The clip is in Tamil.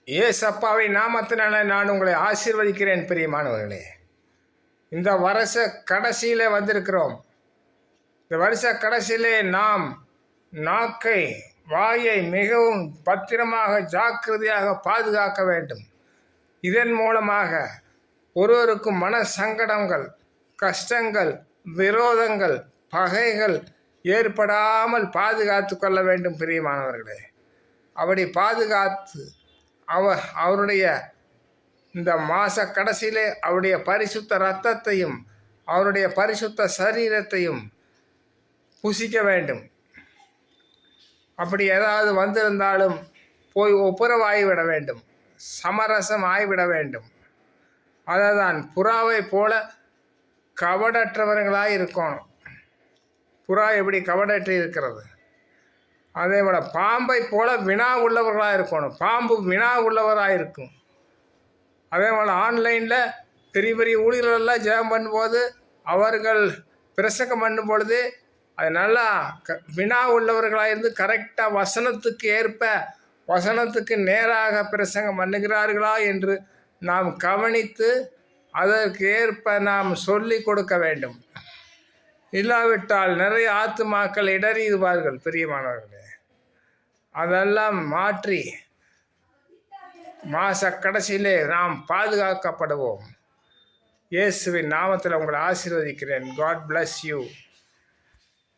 ஏசப்பாவின் நாமத்தினால நான் உங்களை ஆசீர்வதிக்கிறேன் பிரியமானவர்களே. இந்த வருஷ கடைசியிலே வந்திருக்கிறோம். இந்த வருஷ கடைசியிலே நாம் நாக்கை வாயை மிகவும் பத்திரமாக ஜாக்கிரதையாக பாதுகாக்க வேண்டும். இதன் மூலமாக ஒருவருக்கும் மன சங்கடங்கள், கஷ்டங்கள், விரோதங்கள், பகைகள் ஏற்படாமல் பாதுகாத்து கொள்ள வேண்டும் பிரியமானவர்களே. அப்படி பாதுகாத்து அவருடைய இந்த மாத கடைசியிலே அவருடைய பரிசுத்த இரத்தத்தையும் அவருடைய பரிசுத்த சரீரத்தையும் புசிக்க வேண்டும். அப்படி ஏதாவது வந்திருந்தாலும் போய் ஒப்புரவாகிவிட வேண்டும், சமரசம் ஆகிவிட வேண்டும். அதான் புறாவை போல கபடற்றவர்களாக இருக்கணும். புறா எப்படி கபடற்று இருக்கிறது, அதே போல் பாம்பை போல வினா உள்ளவர்களாக இருக்கணும். பாம்பு வினா உள்ளவராக இருக்கும். அதே போல் ஆன்லைனில் பெரிய பெரிய ஊழியர்களெல்லாம் ஜெபம் பண்ணும்போது அவர்கள் பிரசங்கம் பண்ணும் பொழுது அது நல்லா வினா உள்ளவர்களாக இருந்து கரெக்டாக வசனத்துக்கு ஏற்ப வசனத்துக்கு நேராக பிரசங்கம் பண்ணுகிறார்களா என்று நாம் கவனித்து அதற்கு ஏற்ப நாம் சொல்லி கொடுக்க வேண்டும். இல்லாவிட்டால் நிறைய ஆத்துமாக்கள் இடறிடுவார்கள் பிரியமானவர்களே. அதெல்லாம் மாற்றி மாத கடைசியிலே நாம் பாதுகாக்கப்படுவோம். இயேசுவின் நாமத்தில் உங்களை ஆசீர்வதிக்கிறேன். God bless you.